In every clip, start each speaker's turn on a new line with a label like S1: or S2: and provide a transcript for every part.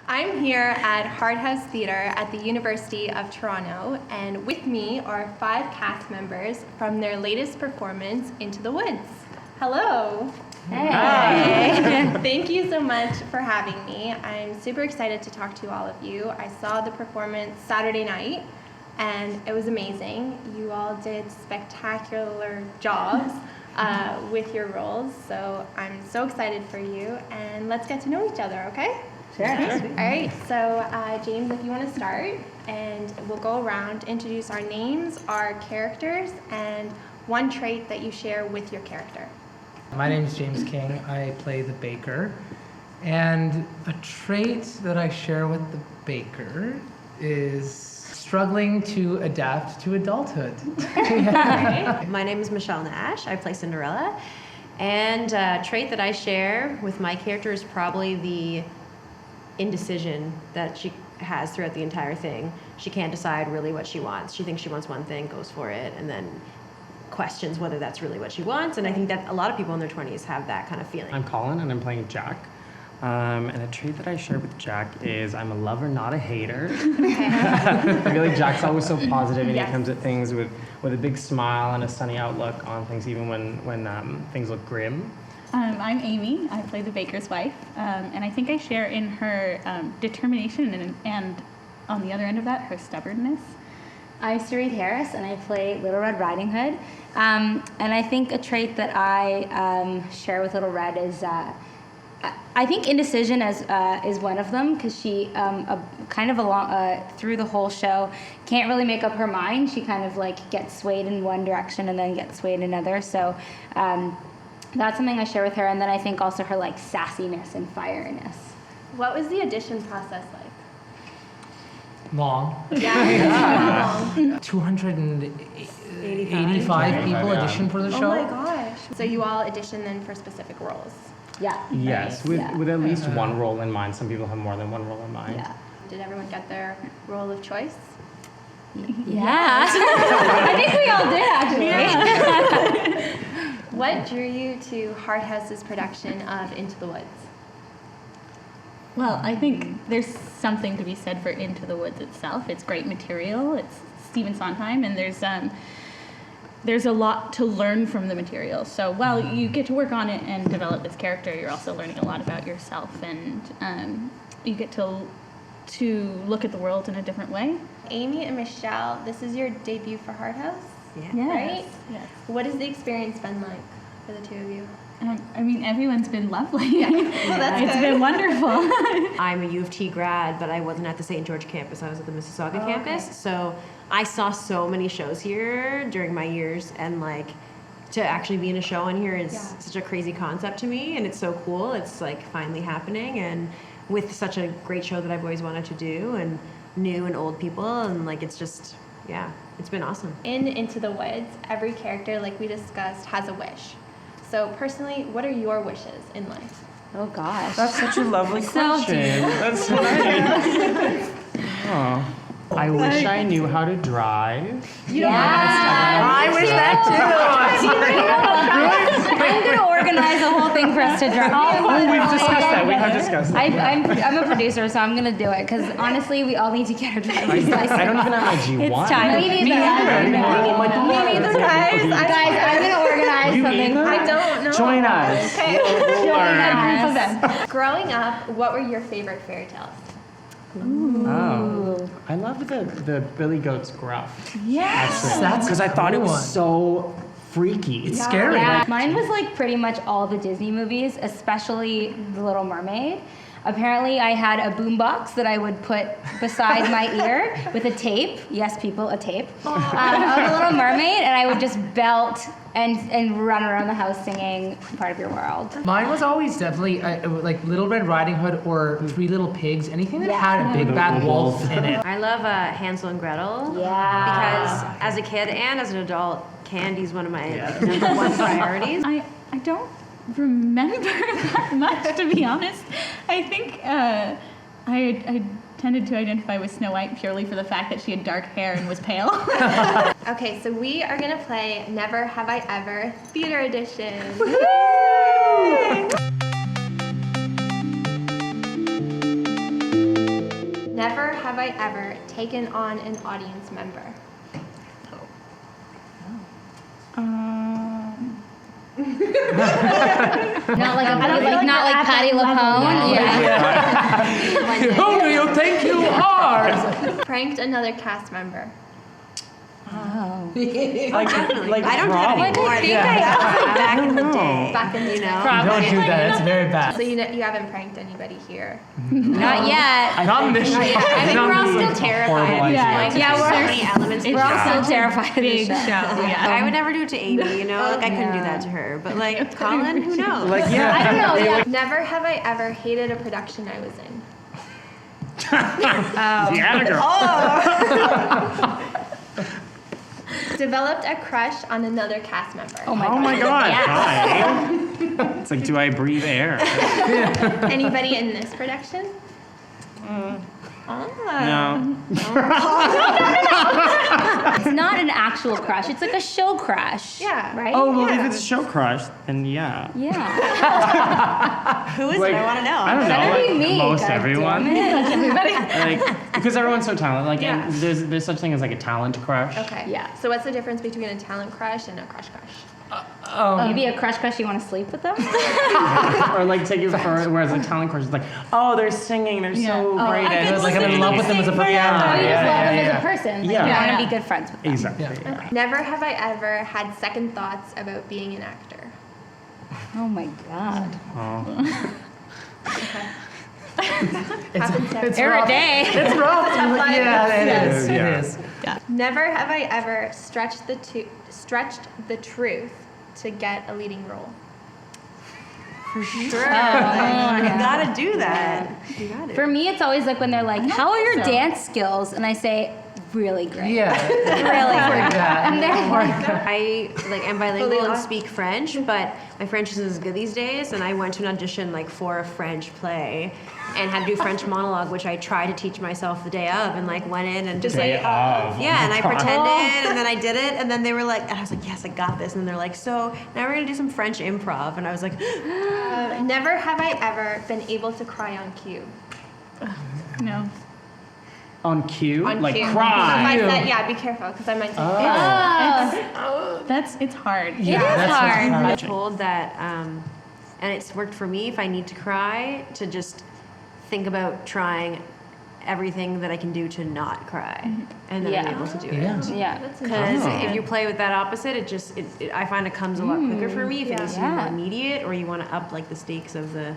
S1: I'm here at Hart House Theatre at the University of Toronto, and with me are 5 cast members from their latest performance, Into the Woods. Hello.
S2: Hey.
S1: Hi. Thank you so much for having me. I'm super excited to talk to all of you. I saw the performance Saturday night, and it was amazing. You all did spectacular jobs with your roles, so I'm so excited for you, and let's get to know each other, okay?
S2: Sure.
S1: All right, so James, if you want to start, and we'll go around, introduce our names, our characters, and one trait that you share with your character.
S3: My name is James King. I play the baker. And a trait that I share with the baker is struggling to adapt to adulthood.
S2: My name is Michelle Nash. I play Cinderella. And a trait that I share with my character is probably the indecision that she has throughout the entire thing. She can't decide really what she wants. She thinks she wants one thing, goes for it, and then questions whether that's really what she wants. And I think that a lot of people in their 20s have that kind of feeling.
S4: I'm Colin, and I'm playing Jack. And a trait that I share with Jack is I'm a lover, not a hater. I feel like Jack's always so positive, and
S1: Yes.
S4: he comes at things with a big smile and a sunny outlook on things, even when things look grim.
S5: I'm Amy. I play the baker's wife, and I think I share in her determination and on the other end of that, her stubbornness.
S6: I'm Sarit Harris, and I play Little Red Riding Hood. And I think a trait that I share with Little Red is I think indecision is one of them, because she kind of along through the whole show can't really make up her mind. She kind of like gets swayed in one direction and then gets swayed in another. So that's something I share with her. And then I think also her like sassiness and fieriness.
S1: What was the audition process like?
S3: Long.
S1: Yeah.
S3: 285 people auditioned for the show.
S1: Oh my gosh. So you all auditioned then for specific roles?
S6: Yeah.
S4: Yes,
S6: Right.
S4: with at least one role in mind. Some people have more than one role in mind.
S6: Yeah.
S1: Did everyone get their role of choice?
S6: Yeah. I think we all did, actually.
S1: What drew you to Hart House's production of Into the Woods?
S5: Well, I think there's something to be said for Into the Woods itself. It's great material. It's Stephen Sondheim, and there's a lot to learn from the material. So while you get to work on it and develop this character, you're also learning a lot about yourself, and you get to look at the world in a different way.
S1: Amy and Michelle, this is your debut for Hart House,
S2: Yeah.
S1: right?
S5: Yes.
S1: What has the experience been like for the two of you?
S5: I mean, everyone's been lovely.
S1: Well, that's
S5: It's
S1: good.
S5: been wonderful.
S2: I'm a U of T grad, but I wasn't at the St. George campus. I was at the Mississauga campus.
S1: okay.
S2: So I saw so many shows here during my years, and like to actually be in a show in here is
S1: Yeah.
S2: such a crazy concept to me, and it's so cool. It's like finally happening, and with such a great show that I've always wanted to do, and new and old people, and like it's just, yeah, it's been awesome.
S1: In Into the Woods, every character, like we discussed, has a wish. So personally, what are your wishes in life?
S6: Oh gosh.
S4: That's such a lovely
S6: So
S4: question. That's so nice. Aw. I wish I knew how to drive.
S6: I wish that too. I'm gonna organize a whole thing for us to drive.
S4: Oh, we've discussed that. We have discussed that.
S6: I'm a producer, so I'm gonna do it, because honestly, we all need to get our driver's license.
S4: I don't even have my G1.
S6: It's time. Me neither.
S1: Me neither, guys.
S6: Guys, I'm gonna organize
S4: You
S6: something.
S4: either?
S1: I don't know.
S4: Join us.
S1: Okay.
S6: Join us.
S1: Growing up, what were your favorite fairy tales?
S4: Oh, I love the Billy Goat's gruff.
S6: Yes.
S3: That's
S4: Because I thought it
S3: one.
S4: was so freaky.
S3: It's scary.
S6: Yeah, mine was like pretty much all the Disney movies, especially The Little Mermaid. Apparently, I had a boombox that I would put beside my ear with a tape. Yes, people, a tape of The Little Mermaid, and I would just belt and run around the house singing "Part of Your World."
S3: Mine was always definitely like Little Red Riding Hood or Three Little Pigs. Anything that had a big bad wolf in it.
S2: I love Hansel and Gretel.
S6: Yeah.
S2: Because as a kid and as an adult, candy's one of my number one priorities.
S5: I don't remember that much, to be honest. I think I tended to identify with Snow White purely for the fact that she had dark hair and was pale.
S1: Okay, so we are gonna play Never Have I Ever Theater Edition. have I ever taken on an audience member?
S6: Not like not like Patty LaPone. Yeah.
S3: Who do you think you are?
S1: Pranked another cast member.
S6: Oh.
S4: Like
S2: I don't do that
S4: probably.
S2: anymore. I think back in the day.
S1: Back in the
S2: You
S1: day.
S2: know?
S3: Don't do that. It's very bad.
S1: So you haven't pranked anybody here.
S6: Not yet.
S3: Not in this show.
S2: I think we're all still terrified.
S4: Horrible
S5: Yeah.
S4: idea.
S6: Yeah,
S2: There's
S6: we're-
S2: so many elements.
S6: We're all
S5: Yeah.
S6: still terrified of
S5: Big
S6: this
S5: show.
S6: show.
S5: Yeah.
S2: I would never do it to Amy, you know? Like, I couldn't do that to her. But, like, Colin, who knows?
S4: Like, yeah.
S6: I don't know. Yeah.
S1: Never have I ever hated a production I was in.
S4: Yeah, girl.
S1: Developed a crush on another cast member.
S6: Oh my
S4: Oh
S6: god.
S4: my god.
S6: Yes.
S4: Hi. It's like, do I breathe air?
S1: Anybody in this production?
S4: No.
S6: It's not an actual crush. It's like a show crush.
S1: Yeah.
S6: Right?
S4: Oh, well,
S1: Yeah.
S4: if it's a show crush, then yeah.
S6: Yeah.
S2: Who is
S4: Like,
S2: it? I want to know.
S4: I don't know.
S6: Better be
S4: Like,
S6: me,
S4: most
S6: God
S4: everyone.
S6: damn it.
S4: Like, because everyone's so talented. Like,
S1: Yeah.
S4: and there's such thing as like a talent crush.
S1: Okay.
S6: Yeah.
S1: So what's the difference between a talent crush and a crush crush?
S6: Maybe a crush you want to sleep with them?
S4: Or like take it for, whereas a talent crush is like, oh, they're singing, they're so
S5: Oh,
S4: great.
S5: I
S4: at
S5: could
S4: it.
S3: Like I'm in love with them as a person.
S6: Oh, you just love them as
S3: yeah.
S6: a person. Like,
S4: Yeah.
S6: you want
S5: Yeah.
S6: to be good friends with them.
S4: Exactly.
S3: Yeah.
S4: Yeah.
S1: Never have I ever had second thoughts about being an actor.
S6: Oh my god.
S4: Oh.
S3: It's
S6: Every
S3: rough.
S6: day.
S3: It's rough. Yeah, it is.
S4: Yeah.
S3: It is.
S1: Never have I ever stretched the truth to get a leading role.
S2: For sure.
S6: yeah.
S2: You gotta do that. You gotta.
S6: For me, it's always like when they're like, "How are your dance skills?" And I say, "Really great."
S3: Yeah.
S6: Really great.
S3: Yeah.
S6: And they're like,
S2: I am bilingual
S1: Fully
S2: and
S1: lost.
S2: speak French, but my French isn't as good these days. And I went to an audition like for a French play, and had to do French monologue, which I tried to teach myself the day of, and like went in and just
S4: Day
S2: like
S4: of.
S2: yeah, and I
S4: God.
S2: pretended, and then I did it, and then they were like, and I was like, yes, I got this, and then they're like, so now we're gonna do some French improv, and I was like,
S1: Never have I ever been able to cry on cue.
S5: No.
S4: On cue,
S1: On
S4: like
S1: cue.
S4: cry.
S1: If I said, yeah, be careful, because I might say,
S5: It's hard.
S6: it is
S3: that's
S6: hard.
S3: hard.
S2: I'm told that, and it's worked for me, if I need to cry, to just think about trying everything that I can do to not cry, and then I'm
S6: Yeah.
S2: able to do
S3: Yeah.
S2: it.
S6: Yeah.
S2: Because
S4: Oh.
S2: if you play with that opposite, I find it comes a lot quicker for me if it needs to be more
S6: Yeah.
S2: immediate, or you want to up like the stakes of the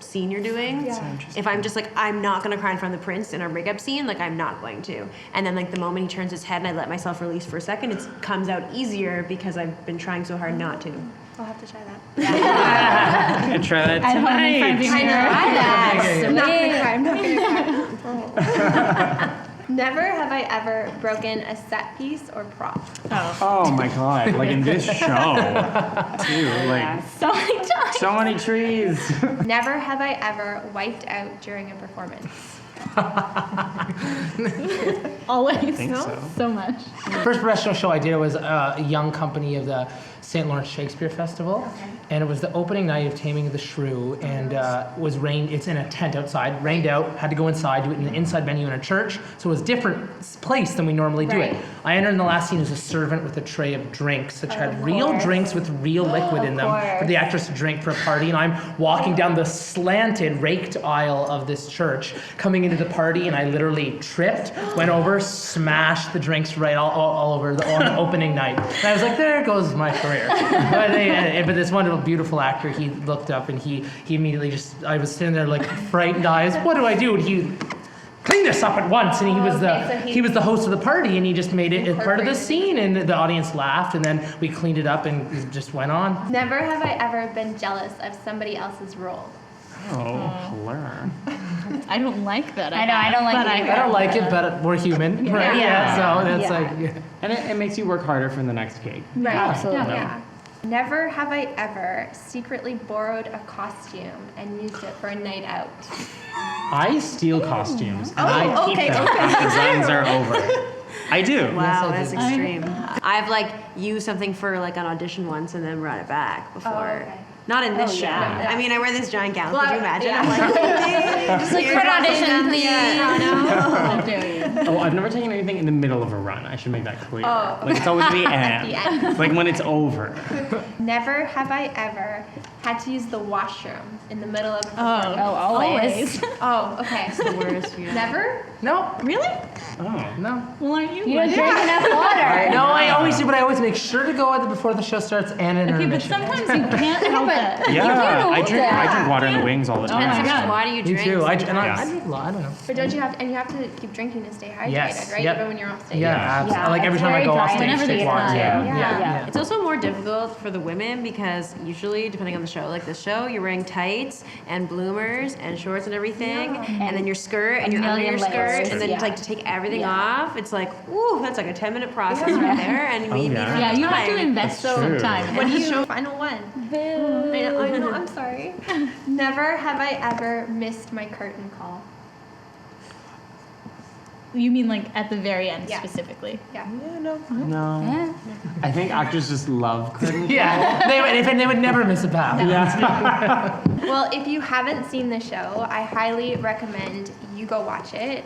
S2: scene you're doing.
S1: Yeah.
S2: If I'm just like, I'm not gonna cry in front of the prince in our breakup scene, like I'm not going to. And then like the moment he turns his head and I let myself release for a second, it comes out easier because I've been trying so hard not to.
S1: I'll have to try that.
S4: And try that
S5: At home in front of
S4: tonight.
S5: the mirror.
S1: I'm not gonna cry. I'm not gonna cry. Never have I ever broken a set piece or prop.
S4: Oh my god! Like in this show, too. Like
S5: So many times.
S4: so many trees.
S1: Never have I ever wiped out during a performance.
S5: Always.
S4: think
S5: No?
S4: so.
S5: much.
S3: First professional show I did was a young company of the St. Lawrence Shakespeare Festival, and it was the opening night of Taming of the Shrew, and was rained. It's in a tent outside, rained out. Had to go inside, do it in an inside venue in a church, so it was a different place than we normally do it.
S6: Right.
S3: I entered in the last scene as a servant with a tray of drinks, which had real drinks with real liquid in them for the actress to drink for a party, and I'm walking down the slanted, raked aisle of this church, coming into the party, and I literally tripped, went over, smashed the drinks right all over on the opening night. And I was like, there goes my career. But this wonderful, beautiful actor, he looked up and he immediately just, I was sitting there like frightened eyes. What do I do? And he clean this up at once. And he was he was the host of the party, and he just made it part of the scene, and the audience laughed, and then we cleaned it up and it just went on.
S1: Never have I ever been jealous of somebody else's role.
S4: Oh, blur.
S5: I don't like that.
S6: I know, I don't like
S5: but
S6: it
S3: I
S6: either.
S3: don't like it, but we're human, right?
S6: Yeah.
S3: So it's
S6: Yeah.
S3: like, yeah.
S4: And it makes you work harder for the next gig.
S1: Right.
S6: Absolutely.
S1: Yeah. Never have I ever secretly borrowed a costume and used it for a night out.
S4: I steal costumes and
S1: Oh,
S4: I keep
S1: okay,
S4: them
S1: okay.
S4: after runs are over. I do.
S2: Wow,
S3: I
S2: that's
S3: do.
S2: extreme. I've like used something for like an audition once and then run it back before.
S1: okay.
S2: Not in this
S6: Oh,
S2: show.
S6: yeah.
S2: I mean, I wear this giant gown.
S1: Well,
S2: Could you imagine?
S1: yeah.
S2: I'm like,
S6: Just like for an audition, please.
S5: How dare you?
S4: Oh, I've never taken anything in the middle of a run. I should make that clear.
S1: Oh.
S4: Like it's always the end.
S1: The end.
S4: Like when it's over.
S1: Never have I ever had to use the washroom in the middle of a
S5: Oh,
S1: performance.
S6: always.
S1: Oh, okay.
S2: the worst. Yeah.
S1: Never?
S3: No,
S5: Really?
S4: Oh.
S3: no.
S5: Well, aren't you?
S6: You don't
S5: one?
S6: drink enough water.
S3: No, I always do, but I always make sure to go before the show starts and in
S5: Okay, but
S3: intermission.
S5: sometimes you can't help it.
S4: Yeah,
S6: hold
S4: I drink
S6: that.
S4: water in the wings all the
S5: Oh my
S4: time.
S2: Depends how
S5: God.
S2: much water you
S3: Me
S2: drink.
S3: too. I
S4: Yeah.
S3: drink a lot. I don't know.
S1: But don't you have, and you have to keep drinking to stay hydrated,
S3: Yes,
S1: right?
S3: yep.
S1: Even when you're off stage.
S3: Yeah,
S4: Yeah.
S3: absolutely. Like every
S6: it's
S3: time I
S6: very
S3: go off
S6: dry
S3: stage,
S5: whenever
S3: take
S5: they
S3: water.
S5: come.
S1: Yeah.
S2: It's also more difficult for the women because usually, depending on the show, like this show, you're wearing tights and bloomers and shorts and everything, and then your skirt and
S6: A
S2: you're under
S6: million
S2: your skirt,
S6: layers,
S2: and then
S6: yeah.
S2: like to take everything
S6: Yeah.
S2: off. It's like, woo, that's like a 10-minute process right there, and we
S4: Oh,
S2: need
S4: yeah.
S5: Yeah, you have to
S2: time.
S5: invest
S4: That's
S5: some
S4: true.
S5: time.
S1: What do you final one? I know, I'm sorry. Never have I ever missed my curtain call.
S5: You mean like at the very end
S1: Yeah.
S5: specifically?
S1: Yeah.
S4: No.
S6: Yeah.
S4: I think actors just love curtain.
S3: Yeah, they would never miss a bow.
S1: Well, if you haven't seen the show, I highly recommend you go watch it.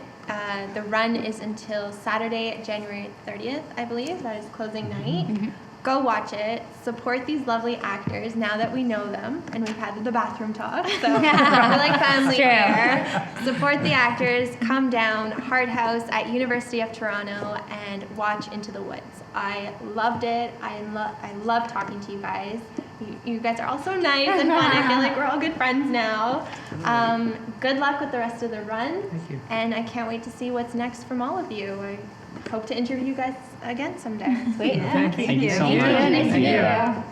S1: The run is until Saturday, January 30th, I believe. That is closing night. Go watch it. Support these lovely actors now that we know them and we've had the bathroom talk. So we're like family
S6: It's true.
S1: here. Support the actors. Come down, Hart House at University of Toronto, and watch Into the Woods. I loved it. I love talking to you guys. You guys are all so nice and fun. I feel like we're all good friends now. Good luck with the rest of the run.
S3: Thank you.
S1: And I can't wait to see what's next from all of you. I hope to interview you guys again someday.
S6: Sweet.
S3: Thank you.
S4: Thank you so
S2: Thank you.
S4: much.
S6: Nice to
S3: Thank
S6: meet
S3: you.
S6: you.